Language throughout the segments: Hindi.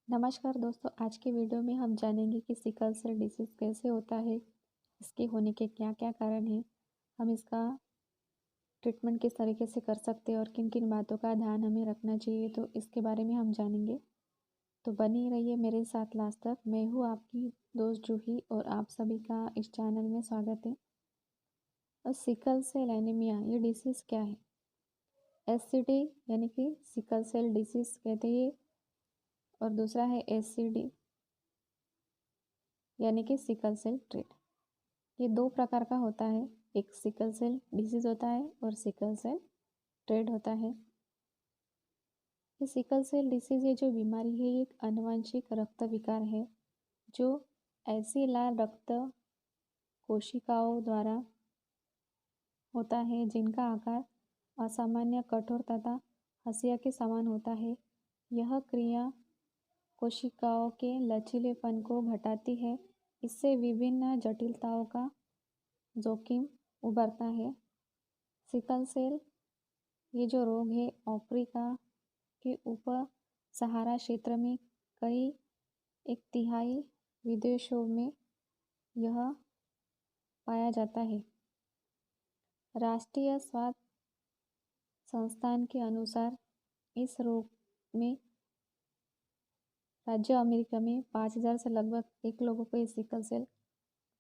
नमस्कार दोस्तों, आज की वीडियो में हम जानेंगे कि सिकल सेल डिसीज़ कैसे होता है, इसके होने के क्या-क्या कारण हैं, हम इसका ट्रीटमेंट किस तरीके से कर सकते हैं और किन-किन बातों का ध्यान हमें रखना चाहिए, तो इसके बारे में हम जानेंगे। तो बने रहिए मेरे साथ लास्ट तक। मैं हूँ आपकी दोस्त जूही और आप सभी का इस चैनल में स्वागत है। और सिकल सेल एनीमिया ये डिसीज़ क्या है? एससीडी यानी कि सिकल सेल डिसीज़ कहते हैं और दूसरा है एससीडी यानी कि सिकल सेल ट्रेट। ये दो प्रकार का होता है, एक सिकल सेल डिसीज होता है और सिकल सेल ट्रेट होता है। ये सिकल सेल डिसीज ये जो बीमारी है ये एक आनुवंशिक रक्त विकार है जो ऐसी लाल रक्त कोशिकाओं द्वारा होता है जिनका आकार असामान्य कठोर तथा हंसिया के समान होता है। यह क्रिया कोशिकाओं के लचीलेपन को घटाती है, इससे विभिन्न जटिलताओं का जोखिम उभरता है। सिकल सेल ये जो रोग है अफ्रीका के उप सहारा क्षेत्र में कई 1/3 विदेशों में यह पाया जाता है। राष्ट्रीय स्वास्थ्य संस्थान के अनुसार इस रोग में राज्य अमेरिका में 5,000 से लगभग 1 लोगों को ये सिकल सेल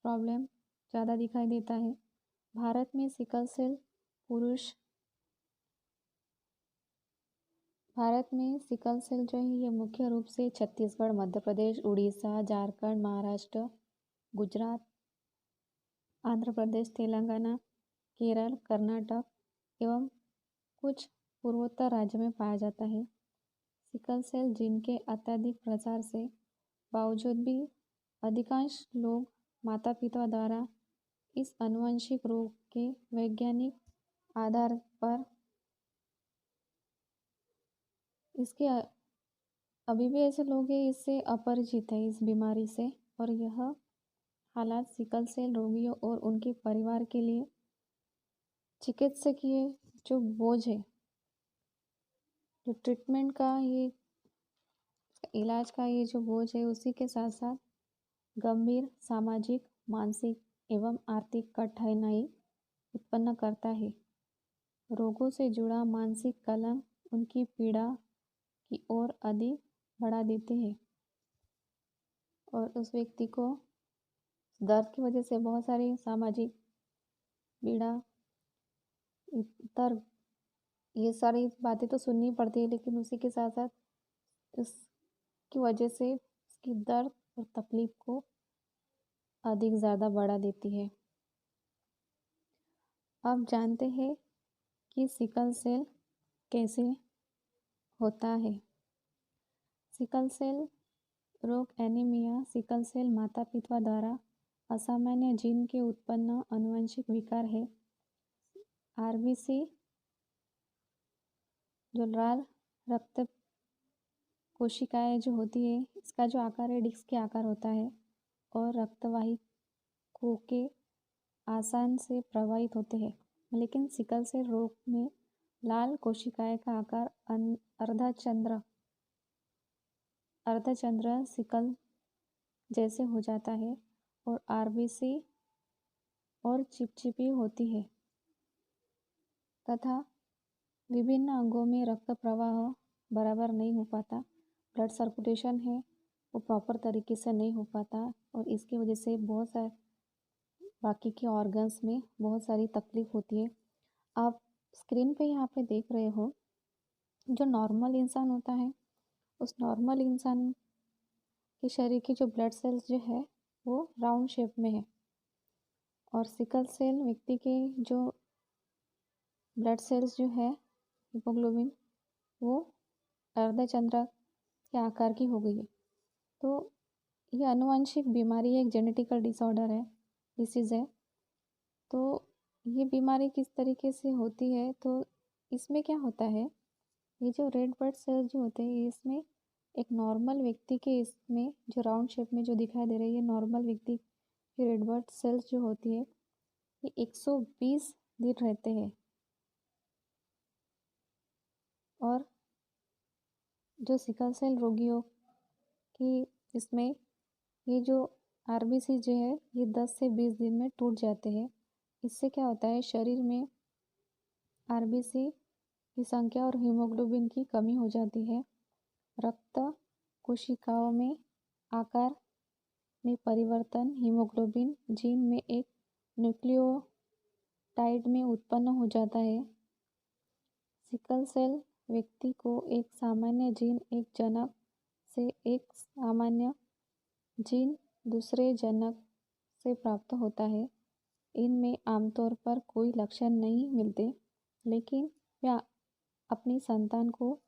प्रॉब्लम ज़्यादा दिखाई देता है। भारत में सिकल सेल पुरुष भारत में सिकल सेल जो है ये मुख्य रूप से छत्तीसगढ़, मध्य प्रदेश, उड़ीसा, झारखंड, महाराष्ट्र, गुजरात, आंध्र प्रदेश, तेलंगाना, केरल, कर्नाटक एवं कुछ पूर्वोत्तर राज्य में पाया जाता है। सिकल सेल जीन के अत्यधिक प्रसार से बावजूद भी अधिकांश लोग माता पिता द्वारा इस आनुवंशिक रोग के वैज्ञानिक आधार पर इसके अभी भी ऐसे लोग हैं इससे अपरिचित है इस बीमारी से। और यह हालात सिकल सेल रोगियों और उनके परिवार के लिए चिकित्सकीय जो बोझ है, जो ट्रीटमेंट का ये इलाज का ये जो बोझ है उसी के साथ साथ गंभीर सामाजिक, मानसिक एवं आर्थिक कठिनाई उत्पन्न करता है। रोगों से जुड़ा मानसिक कलंक उनकी पीड़ा की ओर अधिक बढ़ा देते हैं और उस व्यक्ति को दर्द की वजह से बहुत सारी सामाजिक पीड़ा, इतर ये सारी बातें तो सुननी पड़ती है, लेकिन उसी के साथ साथ इसकी वजह से उसकी दर्द और तकलीफ को अधिक ज़्यादा बढ़ा देती है। अब जानते हैं कि सिकल सेल कैसे होता है। सिकल सेल रोग एनीमिया सिकल सेल माता पिता द्वारा असामान्य जीन के उत्पन्न आनुवंशिक विकार है। आरबीसी जो लाल रक्त कोशिकाएं जो होती है इसका जो आकार है डिस्क के आकार होता है और रक्तवाहिकों के आसान से प्रभावित होते हैं। लेकिन सिकल सेल रोग में लाल कोशिकाएं का आकार अर्धचंद्र सिकल जैसे हो जाता है और आरबीसी और चिपचिपी होती है तथा विभिन्न अंगों में रक्त प्रवाह बराबर नहीं हो पाता। ब्लड सर्कुलेशन है वो प्रॉपर तरीके से नहीं हो पाता और इसकी वजह से बहुत सारे बाकी के ऑर्गन्स में बहुत सारी तकलीफ होती है। आप स्क्रीन पे यहाँ पे देख रहे हो जो नॉर्मल इंसान होता है उस नॉर्मल इंसान के शरीर की जो ब्लड सेल्स जो है वो राउंड शेप में है और सिकल सेल व्यक्ति के जो ब्लड सेल्स जो है हीमोग्लोबिन वो अर्धचंद्र के आकार की हो गई है। तो ये आनुवंशिक बीमारी है, एक जेनेटिकल डिसऑर्डर है, डिसीज़ है। तो ये बीमारी किस तरीके से होती है, तो इसमें क्या होता है, ये जो रेड ब्लड सेल्स जो होते हैं इसमें एक नॉर्मल व्यक्ति के इसमें जो राउंड शेप में जो दिखाई दे रही है नॉर्मल व्यक्ति की रेड ब्लड सेल्स जो होती है ये 120 दिन रहते हैं और जो सिकल सेल रोगियों कि इसमें ये जो आरबीसी जो है ये 10 से 20 दिन में टूट जाते हैं। इससे क्या होता है, शरीर में आरबीसी की संख्या और हीमोग्लोबिन की कमी हो जाती है। रक्त कोशिकाओं में आकार में परिवर्तन हीमोग्लोबिन जीन में एक न्यूक्लियोटाइड में उत्पन्न हो जाता है। सिकल सेल व्यक्ति को एक सामान्य जीन एक जनक से एक सामान्य जीन दूसरे जनक से प्राप्त होता है। इनमें आमतौर पर कोई लक्षण नहीं मिलते, लेकिन वे अपनी संतान को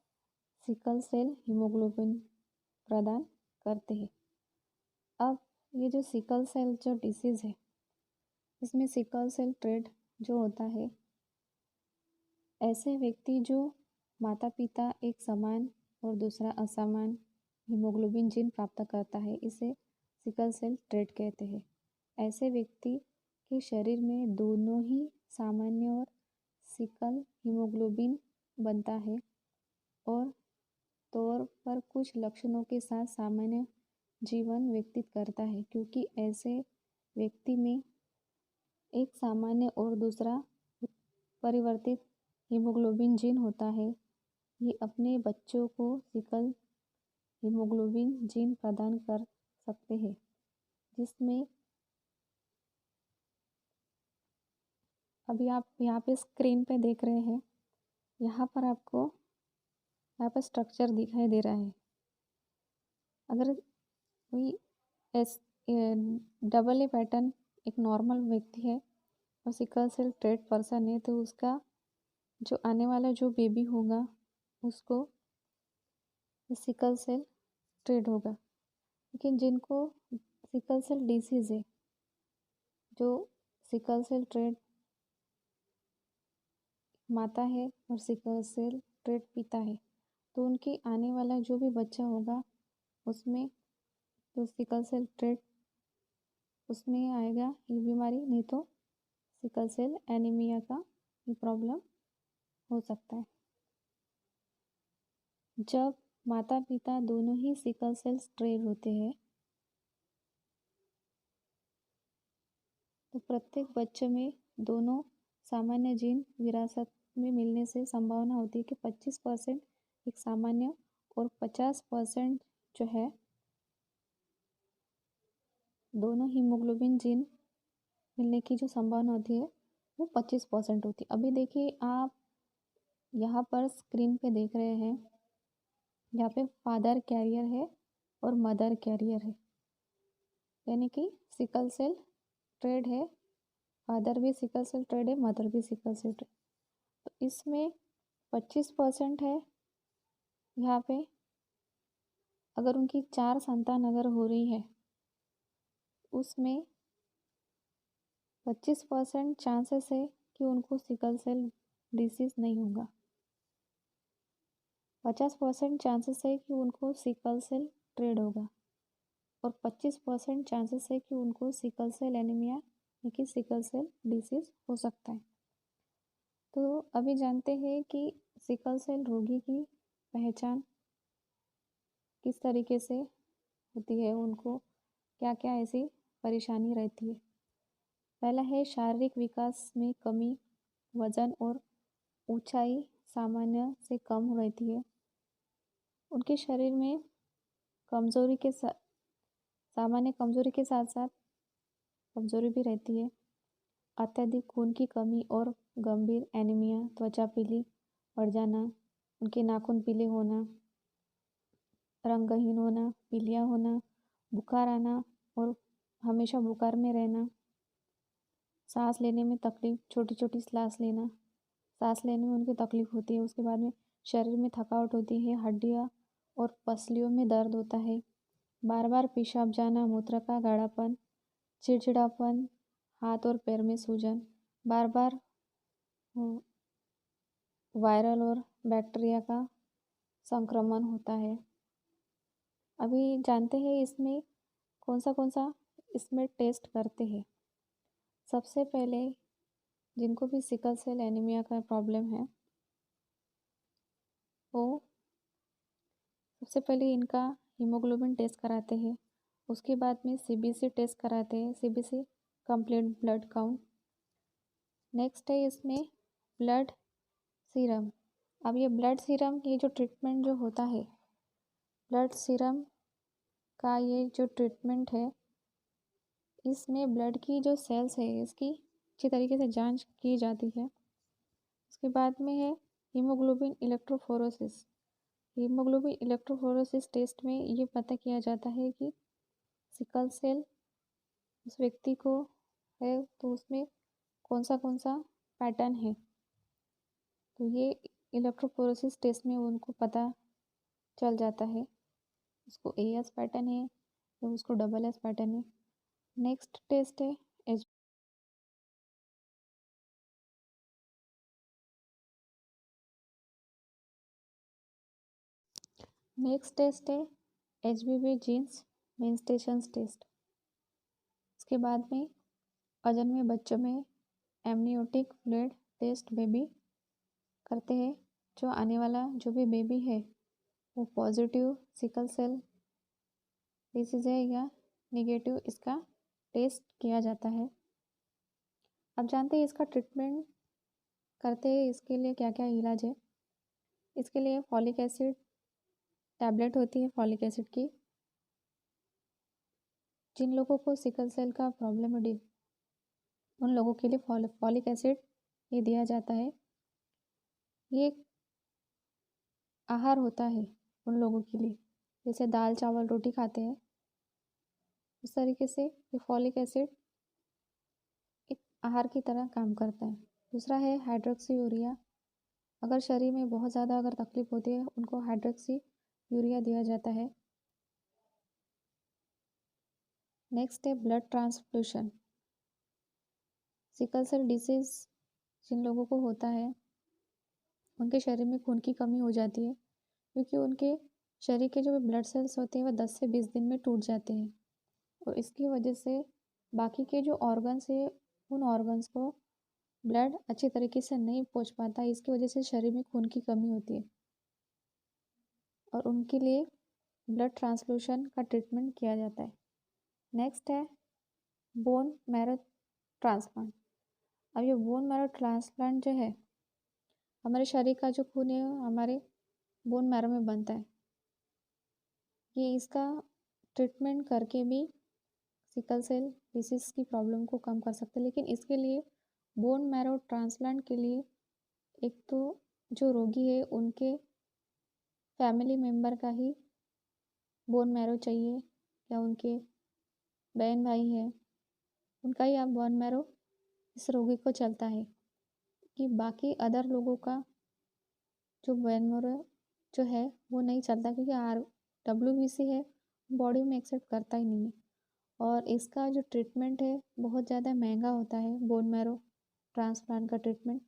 सिकल सेल हीमोग्लोबिन प्रदान करते हैं। अब ये जो सिकल सेल जो डिसीज़ है, इसमें सिकल सेल ट्रेट जो होता है, ऐसे व्यक्ति जो माता पिता एक समान और दूसरा असमान हीमोग्लोबिन जीन प्राप्त करता है, इसे सिकल सेल ट्रेट कहते हैं। ऐसे व्यक्ति के शरीर में दोनों ही सामान्य और सिकल हीमोग्लोबिन बनता है और तौर पर कुछ लक्षणों के साथ सामान्य जीवन व्यतीत करता है। क्योंकि ऐसे व्यक्ति में एक सामान्य और दूसरा परिवर्तित हीमोग्लोबिन जीन होता है, ये अपने बच्चों को सिकल हीमोग्लोबिन जीन प्रदान कर सकते हैं, जिसमें अभी आप यहाँ पे स्क्रीन पे देख रहे हैं। यहाँ पर आपको यहाँ पर स्ट्रक्चर दिखाई दे रहा है। अगर कोई डबल ए पैटर्न एक नॉर्मल व्यक्ति है और सिकल सेल ट्रेट पर्सन है, तो उसका जो आने वाला जो बेबी होगा उसको सिकल सेल ट्रेट होगा। लेकिन जिनको सिकल सेल डिसीज़ है, जो सिकल सेल ट्रेट माता है और सिकल सेल ट्रेट पिता है, तो उनके आने वाला जो भी बच्चा होगा उसमें जो सिकल सेल ट्रेट उसमें आएगा ये बीमारी, नहीं तो सिकल सेल एनीमिया का ये प्रॉब्लम हो सकता है। जब माता पिता दोनों ही सिकल सेल ट्रेट होते हैं, तो प्रत्येक बच्चे में दोनों सामान्य जीन विरासत में मिलने से संभावना होती है कि 25% एक सामान्य और 50% जो है दोनों हीमोग्लोबिन जीन मिलने की जो संभावना होती है वो 25% होती है। अभी देखिए आप यहाँ पर स्क्रीन पे देख रहे हैं, यहाँ पे फादर कैरियर है और मदर कैरियर है, यानी कि सिकल सेल ट्रेट है, फादर भी सिकल सेल ट्रेट है, मदर भी सिकल सेल ट्रेट। तो इसमें 25% है। यहाँ पे अगर उनकी 4 संतान अगर हो रही है, उसमें 25% चांसेस है कि उनको सिकल सेल डिसीज़ नहीं होगा। 50% चांसेस है कि उनको सिकल सेल ट्रेट होगा और 25% चांसेस है कि उनको सिकल सेल एनीमिया यानी कि सिकल सेल डिसीज़ हो सकता है। तो अभी जानते हैं कि सिकल सेल रोगी की पहचान किस तरीके से होती है, उनको क्या क्या ऐसी परेशानी रहती है। पहला है शारीरिक विकास में कमी, वजन और ऊंचाई सामान्य से कम रहती है। उनके शरीर में कमज़ोरी के साथ सामान्य कमज़ोरी के साथ साथ कमज़ोरी भी रहती है। अत्यधिक खून की कमी और गंभीर एनीमिया, त्वचा पीली पड़ जाना, उनके नाखून पीले होना, रंगहीन होना, पीलिया होना, बुखार आना और हमेशा बुखार में रहना, सांस लेने में तकलीफ, छोटी छोटी सांस लेने में उनकी तकलीफ होती है। उसके बाद में शरीर में थकावट होती है, हड्डियाँ और पसलियों में दर्द होता है, बार बार पेशाब जाना, मूत्र का गाढ़ापन, चिड़चिड़ापन, हाथ और पैर में सूजन, बार बार वायरल और बैक्टीरिया का संक्रमण होता है। अभी जानते हैं इसमें कौन सा इसमें टेस्ट करते हैं। सबसे पहले जिनको भी सिकल सेल एनीमिया का प्रॉब्लम है, वो सबसे पहले इनका हीमोग्लोबिन टेस्ट कराते हैं। उसके बाद में सीबीसी टेस्ट कराते हैं, CBC complete blood count. Next है इसमें ब्लड सीरम। अब ये ब्लड सीरम, ये जो ट्रीटमेंट जो होता है, ब्लड सीरम का ये जो ट्रीटमेंट है, इसमें ब्लड की जो सेल्स है इसकी अच्छी तरीके से जांच की जाती है। उसके बाद में है haemoglobin electrophoresis. Haemoglobin electrophoresis test में ये पता किया जाता है कि सिकल सेल उस व्यक्ति को है तो उसमें कौन सा पैटर्न है। तो ये इलेक्ट्रोफोरेसिस टेस्ट में उनको पता चल जाता है, उसको एएस पैटर्न है या उसको डबल एस पैटर्न है। नेक्स्ट टेस्ट है एच नेक्स्ट टेस्ट है HBV जीन्स मेंस्ट्रुएशन टेस्ट। उसके बाद में अजन्मे बच्चों में एमनियोटिक फ्लूइड टेस्ट बेबी करते हैं। जो आने वाला जो भी बेबी है वो पॉजिटिव सिकल सेल डिसीज है या निगेटिव, इसका टेस्ट किया जाता है। अब जानते हैं इसका ट्रीटमेंट करते हैं, इसके लिए क्या क्या इलाज है। इसके लिए फॉलिक एसिड टैबलेट होती है, फॉलिक एसिड की। जिन लोगों को सिकल सेल का प्रॉब्लम है उन लोगों के लिए फॉलिक एसिड ये दिया जाता है। ये आहार होता है उन लोगों के लिए जैसे दाल चावल रोटी खाते हैं, उस तरीके से ये फॉलिक एसिड एक आहार की तरह काम करता है। दूसरा है हाइड्रोक्सी यूरिया। अगर शरीर में बहुत ज़्यादा अगर तकलीफ होती है उनको हाइड्रोक्सी यूरिया दिया जाता है। नेक्स्ट है blood transfusion. Sickle cell disease जिन लोगों को होता है उनके शरीर में खून की कमी हो जाती है, क्योंकि उनके शरीर के जो ब्लड सेल्स होते हैं वह 10 से 20 दिन में टूट जाते हैं और इसकी वजह से बाकी के जो ऑर्गन्स है उन ऑर्गन्स को ब्लड अच्छी तरीके से नहीं पहुंच पाता। इसकी वजह से शरीर में खून की कमी होती है और उनके लिए ब्लड ट्रांसफ्यूशन का ट्रीटमेंट किया जाता है। नेक्स्ट है बोन मैरो ट्रांसप्लांट। अब ये बोन मैरो ट्रांसप्लांट जो है, हमारे शरीर का जो खून है हमारे बोन मैरो में बनता है। ये इसका ट्रीटमेंट करके भी सिकल सेल डिसीज़ की प्रॉब्लम को कम कर सकते हैं। लेकिन इसके लिए बोन मैरो ट्रांसप्लांट के लिए एक तो जो रोगी है उनके फैमिली मेम्बर का ही बोन मैरो चाहिए या उनके बहन भाई है उनका ही आप बोन मैरो इस रोगी को चलता है, कि बाकी अदर लोगों का जो बोन मैरो जो है वो नहीं चलता, क्योंकि WBC है बॉडी में एक्सेप्ट करता ही नहीं है और इसका जो ट्रीटमेंट है बहुत ज़्यादा महंगा होता है बोन मैरो ट्रांसप्लांट का ट्रीटमेंट।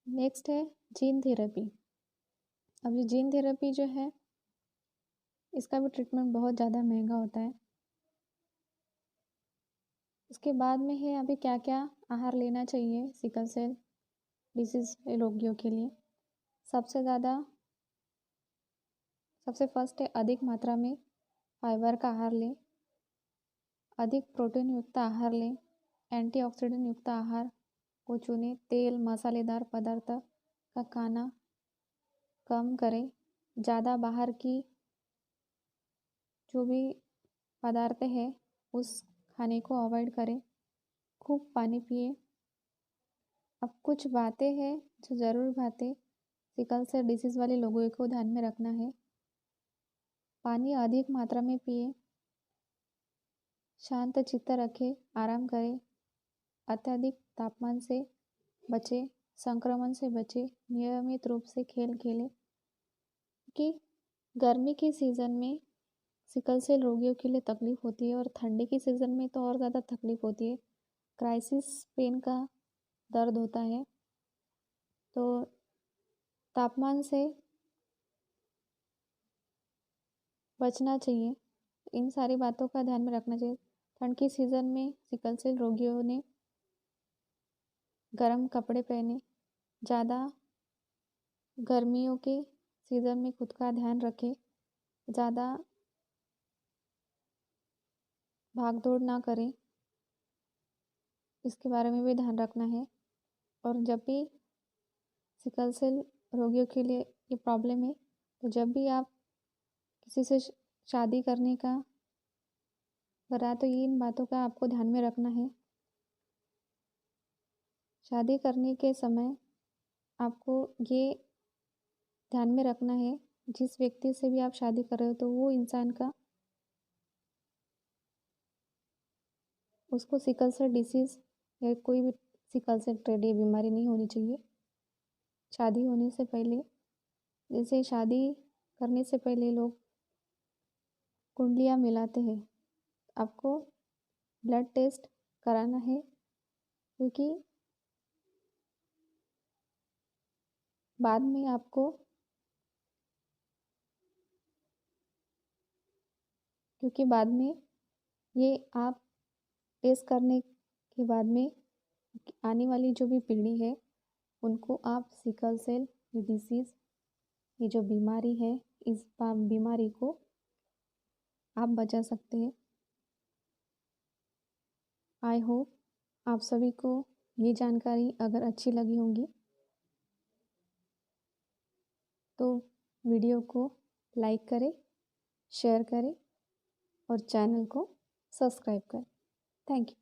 नेक्स्ट है जीन थेरेपी। अब ये जीन थेरेपी जो है इसका भी ट्रीटमेंट बहुत ज़्यादा महंगा होता है। उसके बाद में है अभी क्या क्या आहार लेना चाहिए सिकल सेल डिसीज रोगियों के लिए। सबसे फर्स्ट है अधिक मात्रा में फाइबर का आहार लें, अधिक प्रोटीन युक्त आहार लें, एंटीऑक्सीडेंट युक्त आहार को चुनें, तेल मसालेदार पदार्थ का खाना कम करें, ज़्यादा बाहर की जो भी पदार्थ है उस खाने को अवॉइड करें, खूब पानी पिए। अब कुछ बातें हैं जो ज़रूर बातें सिकल सेल डिसीज़ वाले लोगों को ध्यान में रखना है। पानी अधिक मात्रा में पिए, शांत चित्त रखें, आराम करें, अत्यधिक तापमान से बचें, संक्रमण से बचें, नियमित रूप से खेल खेलें। कि गर्मी के सीज़न में सिकल सेल रोगियों के लिए तकलीफ होती है और ठंडी के सीज़न में तो और ज़्यादा तकलीफ होती है, क्राइसिस पेन का दर्द होता है। तो तापमान से बचना चाहिए, इन सारी बातों का ध्यान में रखना चाहिए। ठंड की सीज़न में सिकल सेल रोगियों ने गर्म कपड़े पहने, ज़्यादा गर्मियों के सीज़न में खुद का ध्यान रखें, ज़्यादा भाग दौड़ ना करें, इसके बारे में भी ध्यान रखना है। और जब भी सिकल सेल रोगियों के लिए ये प्रॉब्लम है, तो जब भी आप किसी से शादी करने का करा, तो इन बातों का आपको ध्यान में रखना है। शादी करने के समय आपको ये ध्यान में रखना है, जिस व्यक्ति से भी आप शादी कर रहे हो, तो वो इंसान का उसको सिकल सेल डिसीज़ या कोई भी सिकल सेल ट्रेड या बीमारी नहीं होनी चाहिए। शादी होने से पहले, जैसे शादी करने से पहले लोग कुंडलियाँ मिलाते हैं, आपको ब्लड टेस्ट कराना है, क्योंकि बाद में आपको ये आप टेस्ट करने के बाद में आने वाली जो भी पीढ़ी है, उनको आप सिकल सेल डिसीज़, ये जो बीमारी है, इस बीमारी को आप बचा सकते हैं। आई होप आप सभी को ये जानकारी अगर अच्छी लगी होंगी, तो वीडियो को लाइक करें, शेयर करें और चैनल को सब्सक्राइब करें। Thank you.